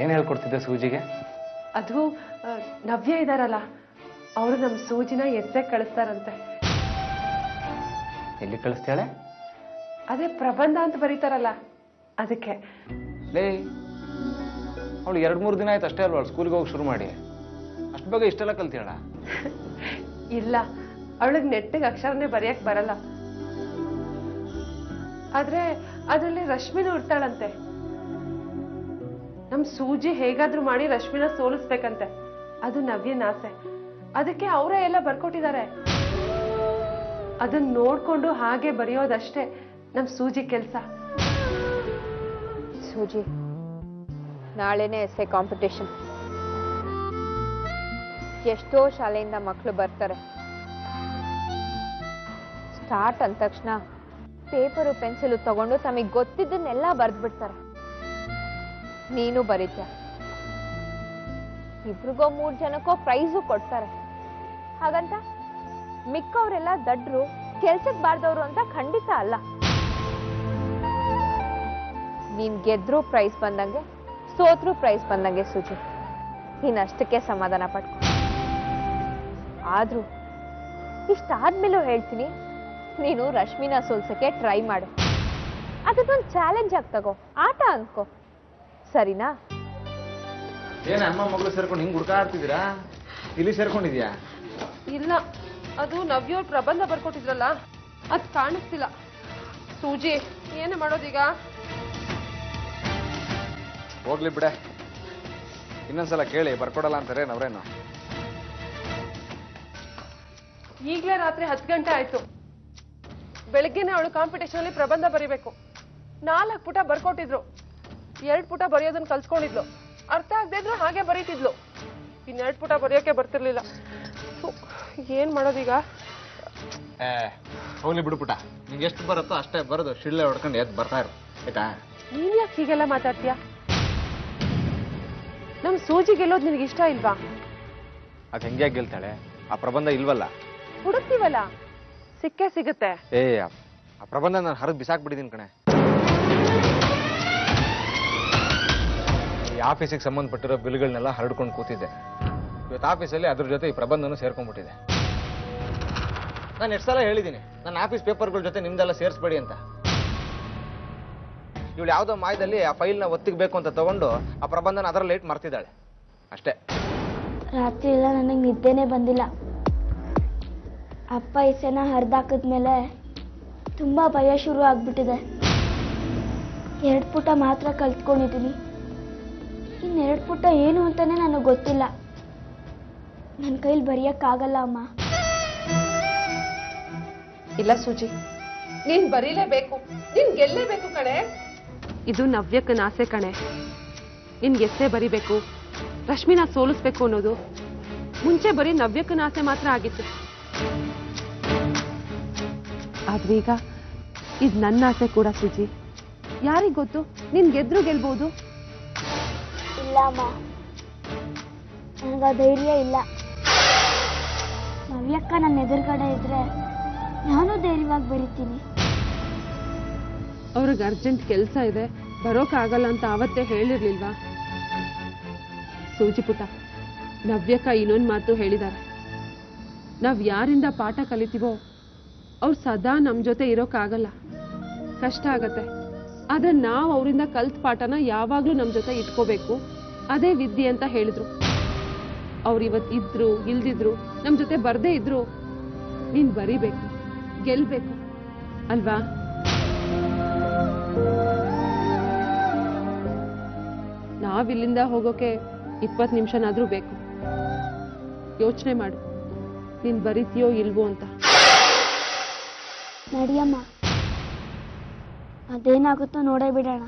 ಏನ್ ಹೇಳ್ಕೊಡ್ತಿದ್ದೆ ಸೂಜಿಗೆ? ಅದು ನವ್ಯ ಇದಾರಲ್ಲ, ಅವರು ನಮ್ಮ ಸೂಜಿನ ಎಸ್ಸೆ ಕಳಿಸ್ತಾರಂತೆ. ಎಲ್ಲಿ ಕಳಿಸ್ತಾಳೆ? ಅದೇ ಪ್ರಬಂಧ ಅಂತ ಬರೀತಾರಲ್ಲ, ಅದಕ್ಕೆ. ಲೇ, ಅವಳು 2-3 ದಿನ ಆಯ್ತು ಅಷ್ಟೇ ಅಲ್ವಾ ಸ್ಕೂಲ್ಗೆ ಹೋಗಿ ಶುರು ಮಾಡಿ? ಅಷ್ಟು ಬೇಗ ಇಷ್ಟೆಲ್ಲ ಕಲ್ತಿಯಾಳ? ಇಲ್ಲ, ಅವಳಿಗೆ ನೆಟ್ಟಿಗೆ ಅಕ್ಷರನೇ ಬರೆಯಕ್ ಬರಲ್ಲ. ಆದ್ರೆ ಅದ್ರಲ್ಲಿ ರಶ್ಮಿನ ಇರ್ತಾಳಂತೆ. ನಮ್ ಸೂಜಿ ಹೇಗಾದ್ರೂ ಮಾಡಿ ರಶ್ಮಿನ ಸೋಲಿಸ್ಬೇಕಂತೆ, ಅದು ನವ್ಯನ ಆಸೆ. ಅದಕ್ಕೆ ಅವರೇ ಎಲ್ಲ ಬರ್ಕೊಟ್ಟಿದ್ದಾರೆ. ಅದನ್ನ ನೋಡ್ಕೊಂಡು ಹಾಗೆ ಬರೆಯೋದಷ್ಟೇ ನಮ್ ಸೂಜಿ ಕೆಲ್ಸ. ಸೂಜಿ, ನಾಳೆನೇ ಎಸ್ಸೆ ಕಾಂಪಿಟೇಷನ್. ಎಷ್ಟೋ ಶಾಲೆಯಿಂದ ಮಕ್ಕಳು ಬರ್ತಾರೆ. ಸ್ಟಾರ್ಟ್ ಅಂದ ತಕ್ಷಣ ಪೇಪರು ಪೆನ್ಸಿಲು ತಗೊಂಡು ತಮಗೆ ಗೊತ್ತಿದ್ದನ್ನೆಲ್ಲ ಬರ್ದ್ಬಿಡ್ತಾರೆ. ನೀನು ಬರೀತ್ಯ. ಇಬ್ರಿಗೋ 3 ಜನಕ್ಕೋ ಪ್ರೈಸು ಕೊಡ್ತಾರೆ. ಹಾಗಂತ ಮಿಕ್ಕವರೆಲ್ಲ ದಡ್ರು, ಕೆಲ್ಸಕ್ಕೆ ಬಾರ್ದವ್ರು ಅಂತ ಖಂಡಿತ ಅಲ್ಲ. ನೀನ್ ಗೆದ್ರು ಪ್ರೈಸ್ ಬಂದಂಗೆ, ಸೋತ್ರು ಪ್ರೈಸ್ ಬಂದಂಗೆ ಸೂಜಿ. ನೀನಷ್ಟಕ್ಕೆ ಸಮಾಧಾನ ಪಡ್ಕೊ. ಆದ್ರೂ ಇಷ್ಟಾದ್ಮೇಲೂ ಹೇಳ್ತೀನಿ, ನೀನು ರಶ್ಮಿನ ಸೋಲ್ಸಕ್ಕೆ ಟ್ರೈ ಮಾಡು. ಅದನ್ನೊಂದು ಚಾಲೆಂಜ್ ಆಗಿ ತಗೋ, ಆಟ ಅನ್ಕೋ, ಸರಿನಾ? ಏನ ಅಮ್ಮ ಮಗಳು ಸೇರ್ಕೊಂಡು ಹಿಂಗ್ ಹುಡ್ಕಾಡ್ತಿದ್ದೀರಾ? ಇಲ್ಲಿ ಸೇರ್ಕೊಂಡಿದ್ಯಾ? ಇಲ್ಲ, ಅದು ನವ್ಯೋರ್ ಪ್ರಬಂಧ ಬರ್ಕೊಟ್ಟಿದ್ರಲ್ಲ, ಅದ್ ಕಾಣಿಸ್ತಿಲ್ಲ. ಸೂಜಿ, ಏನು ಮಾಡೋದೀಗ? ಹೋಗ್ಲಿ ಬಿಡೆ, ಇನ್ನೊಂದ್ಸಲ ಕೇಳಿ ಬರ್ಕೊಡಲ್ಲ ಅಂತಾರೆ ನವ್ರೇನು. ಈಗ್ಲೇ ರಾತ್ರಿ 10 ಗಂಟೆ ಆಯ್ತು. ಬೆಳಗ್ಗೆನೆ ಅವಳು ಕಾಂಪಿಟೇಷನ್ ಅಲ್ಲಿ ಪ್ರಬಂಧ ಬರೀಬೇಕು. 4 ಪುಟ ಬರ್ಕೊಟ್ಟಿದ್ರು. 2 ಪುಟ ಬರೆಯೋದನ್ನ ಕಲ್ಸ್ಕೊಂಡಿದ್ಲು. ಅರ್ಥ ಆಗದೆ ಇದ್ರು ಹಾಗೆ ಬರೀತಿದ್ಲು. 2 ಪುಟ ಬರೆಯೋಕೆ ಬರ್ತಿರ್ಲಿಲ್ಲ. ಏನ್ ಮಾಡೋದೀಗ? ಹೋಗ್ಲಿ ಬಿಡು ಪುಟ, ನಿಂಗೆ ಎಷ್ಟು ಬರುತ್ತೋ ಅಷ್ಟೇ ಬರೋದು, ಶಿಳ್ಳೆ ಹೊಡ್ಕೊಂಡು ಎದ್ದು ಬರ್ತಾ ಇರು, ಆಯ್ತಾ? ನೀನ್ ಯಾಕೆ ಹೀಗೆಲ್ಲ ಮಾತಾಡ್ತೀಯ? ನಮ್ ಸೂಜಿ ಗೆಲ್ಲೋದು ನಿನಗೆ ಇಷ್ಟ ಇಲ್ವಾ? ಅದು ಹೆಂಗೆ ಗೆಲ್ತಾಳೆ? ಆ ಪ್ರಬಂಧ ಇಲ್ವಲ್ಲ. ಹುಡುಕ್ತೀವಲ್ಲ, ಸಿಕ್ಕೇ ಸಿಗುತ್ತೆ. ಆ ಪ್ರಬಂಧ ನಾನು ಹರಿದು ಬಿಸಾಕ್ಬಿಟ್ಟಿದ್ದೀನಿ ಕಣೆ. ಈ ಆಫೀಸಿಗೆ ಸಂಬಂಧಪಟ್ಟಿರೋ ಬಿಲ್ಗಳನ್ನೆಲ್ಲ ಹರಡ್ಕೊಂಡು ಕೂತಿದ್ದೆ. ಇವತ್ತು ಆಫೀಸಲ್ಲಿ ಅದ್ರ ಜೊತೆ ಈ ಪ್ರಬಂಧನೂ ಸೇರ್ಕೊಂಡ್ಬಿಟ್ಟಿದೆ. ನಾನು ಎಷ್ಟು ಸಲ ಹೇಳಿದ್ದೀನಿ, ನನ್ನ ಆಫೀಸ್ ಪೇಪರ್ಗಳ ಜೊತೆ ನಿಮ್ದೆಲ್ಲ ಸೇರಿಸ್ಬೇಡಿ ಅಂತ. ಇವಳು ಯಾವುದೋ ಮಾಯದಲ್ಲಿ ಆ ಫೈಲ್ನ ಒತ್ತಿಗಬೇಕು ಅಂತ ತಗೊಂಡು ಆ ಪ್ರಬಂಧನ ಅದರಲ್ಲಿ ಇಟ್ಟು ಮರ್ತಿದ್ದಾಳೆ ಅಷ್ಟೇ. ರಾತ್ರಿ ಎಲ್ಲ ನನಗೆ ನಿದ್ದೆನೇ ಬಂದಿಲ್ಲ. ಅಪ್ಪ ಇಸೆನ ಹರಿದಾಕಿದ್ಮೇಲೆ ತುಂಬ ಭಯ ಶುರು ಆಗ್ಬಿಟ್ಟಿದೆ. 2 ಪುಟ ಮಾತ್ರ ಕಲ್ತ್ಕೊಂಡಿದ್ದೀನಿ. ಇನ್ನು 2 ಪುಟ ಏನು ಅಂತಾನೆ ನನಗೆ ಗೊತ್ತಿಲ್ಲ. ನನ್ನ ಕೈಲಿ ಬರೆಯಕ್ಕಾಗಲ್ಲ ಅಮ್ಮ. ಇಲ್ಲ ಸೂಜಿ, ನೀನ್ ಬರೀಲೇಬೇಕು, ನೀನ್ ಗೆಲ್ಲೇಬೇಕು ಕಣೆ. ಇದು ನವ್ಯಕ್ಕನ ಆಸೆ ಕಣೆ. ನಿನ್ ಎಸ್ಸೆ ಬರಿಬೇಕು, ರಶ್ಮಿನ ಸೋಲಿಸ್ಬೇಕು ಅನ್ನೋದು ಮುಂಚೆ ಬರೀ ನವ್ಯಕ್ಕನ ಆಸೆ ಮಾತ್ರ ಆಗಿತ್ತು. ಆದ್ರೆ ಈಗ ಇದು ನನ್ನ ಆಸೆ ಕೂಡ ಸೂಜಿ. ಯಾರಿಗ್ ಗೊತ್ತು, ನೀನ್ ಗೆದ್ರು ಗೆಲ್ಬಹುದು. ಇಲ್ಲ ಅಮ್ಮ, ನನಗ ಧೈರ್ಯ ಇಲ್ಲ. ನವ್ಯಕ್ಕ ನನ್ನ ಎದುರುಗಡೆ ಇದ್ರೆ ನಾನು ಧೈರ್ಯವಾಗಿ ಬರೀತೀನಿ. ಅವ್ರಿಗೆ ಅರ್ಜೆಂಟ್ ಕೆಲಸ ಇದೆ, ಬರೋಕ್ಕಾಗಲ್ಲ ಅಂತ ಅವತ್ತೇ ಹೇಳಿರ್ಲಿಲ್ವಾ? ಸೂಜಿ ಪುಟ, ನವ್ಯಕ್ಕ ಇನ್ನೊಂದು ಮಾತು ಹೇಳಿದ್ದಾರೆ. ನಾವ್ ಯಾರಿಂದ ಪಾಠ ಕಲಿತೀವೋ ಅವ್ರು ಸದಾ ನಮ್ ಜೊತೆ ಇರೋಕ್ಕಾಗಲ್ಲ, ಕಷ್ಟ ಆಗತ್ತೆ. ಆದ್ರೆ ನಾವು ಅವರಿಂದ ಕಲ್ತ ಪಾಠನ ಯಾವಾಗ್ಲೂ ನಮ್ ಜೊತೆ ಇಟ್ಕೋಬೇಕು, ಅದೇ ವಿದ್ಯೆ ಅಂತ ಹೇಳಿದ್ರು. ಅವ್ರು ಇವತ್ತು ಇದ್ರು ಇಲ್ದಿದ್ರು ನಮ್ ಜೊತೆ ಬರ್ದೇ ಇದ್ರು ನೀನ್ ಬರಿಬೇಕು, ಗೆಲ್ಬೇಕು ಅಲ್ವಾ? ನಾವಿಲ್ಲಿಂದ ಹೋಗೋಕೆ 20 ನಿಮಿಷನಾದ್ರೂ ಬೇಕು. ಯೋಚನೆ ಮಾಡು, ನೀನ್ ಬರೀತೀಯೋ ಇಲ್ವೋ ಅಂತ. ನಡಿಯಮ್ಮ, ಅದೇನಾಗುತ್ತೋ ನೋಡೇ ಬಿಡೋಣ.